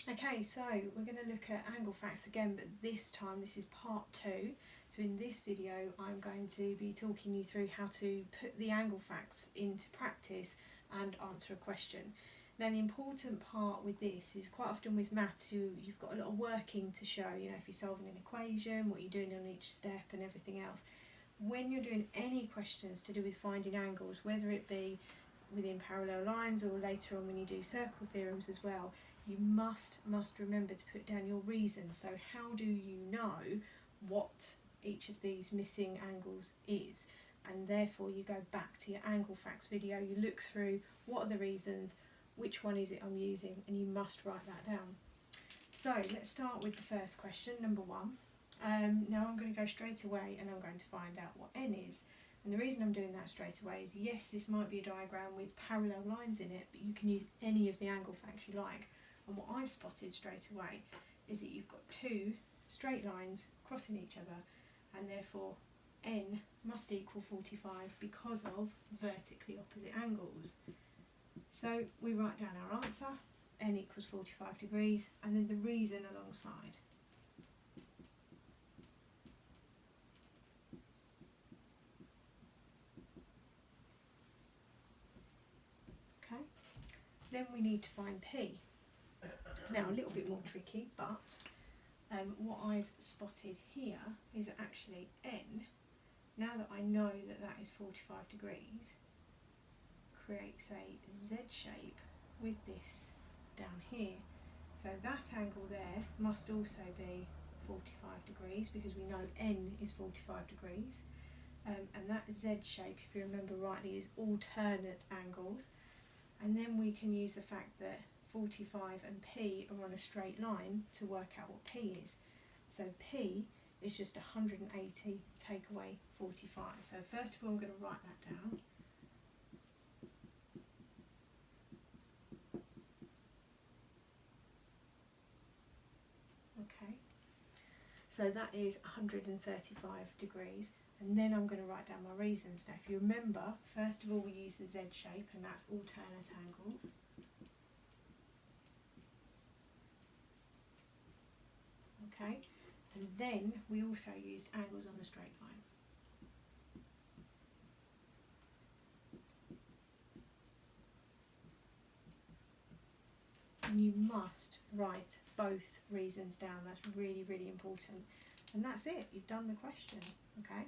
Okay, so we're going to look at angle facts again, but this time this is part 2. So in this video I'm going to be talking you through how to put the angle facts into practice and answer a question. Now the important part with this is quite often with maths you've got a lot of working to show, you know, if you're solving an equation, what you're doing on each step and everything else. When you're doing any questions to do with finding angles, whether it be within parallel lines or later on when you do circle theorems as well, you must remember to put down your reasons. So how do you know what each of these missing angles is? And therefore you go back to your angle facts video, you look through what are the reasons, which one is it I'm using, and you must write that down. So let's start with the first question, number 1. Now I'm going to go straight away and I'm going to find out what n is. And the reason I'm doing that straight away is, yes, this might be a diagram with parallel lines in it, but you can use any of the angle facts you like. And what I've spotted straight away is that you've got 2 straight lines crossing each other, and therefore n must equal 45 because of vertically opposite angles. So we write down our answer, n equals 45 degrees, and then the reason alongside. Okay, then we need to find p. Now a little bit more tricky, but what I've spotted here is that actually n, now that I know that that is 45 degrees, creates a Z shape with this down here. So that angle there must also be 45 degrees because we know n is 45 degrees. And that Z shape, if you remember rightly, is alternate angles. And then we can use the fact that 45 and P are on a straight line to work out what P is. So P is just 180 take away 45. So first of all I'm going to write that down. Okay, so that is 135 degrees. And then I'm going to write down my reasons. Now if you remember, first of all we use the Z shape, and that's alternate angles. Okay, and then we also used angles on a straight line. And you must write both reasons down. That's really, really important. And that's it, you've done the question. Okay,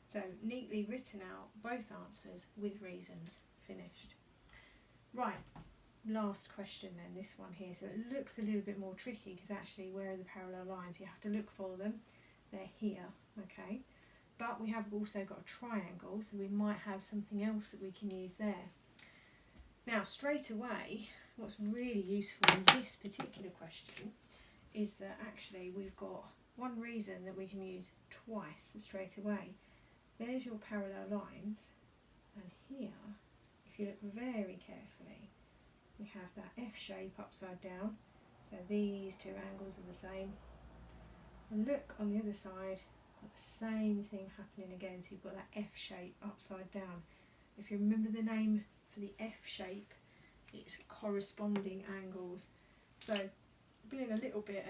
so neatly written out both answers with reasons, finished. Right, last question then, this one here. So it looks a little bit more tricky because actually where are the parallel lines? You have to look for them. They're here, okay? But we have also got a triangle, so we might have something else that we can use there. Now straight away, what's really useful in this particular question is that actually we've got one reason that we can use twice straight away. There's your parallel lines, and here, if you look very carefully, we have that F shape upside down, so these 2 angles are the same. And look on the other side, got the same thing happening again, so you've got that F shape upside down. If you remember the name for the F shape, it's corresponding angles. So being a little bit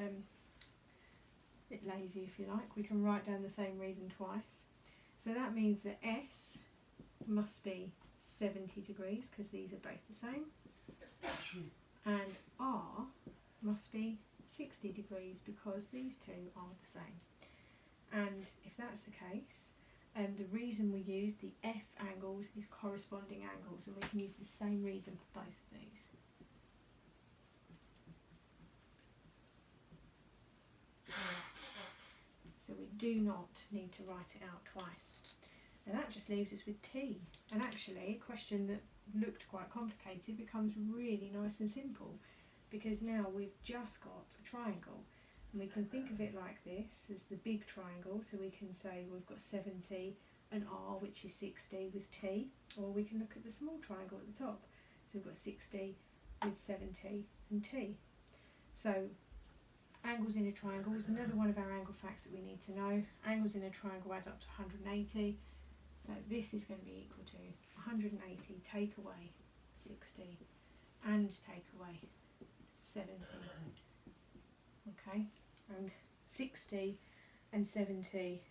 lazy if you like, we can write down the same reason twice. So that means that S must be 70 degrees because these are both the same, and R must be 60 degrees because these 2 are the same. And if that's the case, the reason we use the F angles is corresponding angles, and we can use the same reason for both of these. So we do not need to write it out twice. And that just leaves us with T. And actually a question that looked quite complicated becomes really nice and simple, because now we've just got a triangle. And we can think of it like this, as the big triangle, so we can say we've got 70 and R, which is 60 with T, or we can look at the small triangle at the top. So we've got 60 with 70 and T. So angles in a triangle is another one of our angle facts that we need to know. Angles in a triangle add up to 180. So this is going to be equal to 180 take away 60 and take away 70. okay? And 60 and 70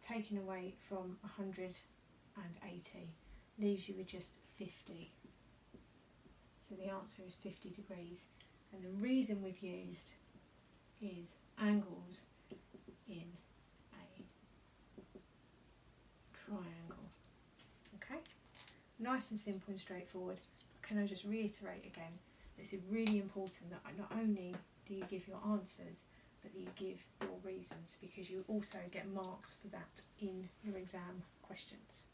taken away from 180 leaves you with just 50. So the answer is 50 degrees. And the reason we've used is angles in a triangle. Okay? Nice and simple and straightforward. But can I just reiterate again, it's really important that not only do you give your answers, but that you give your reasons, because you also get marks for that in your exam questions.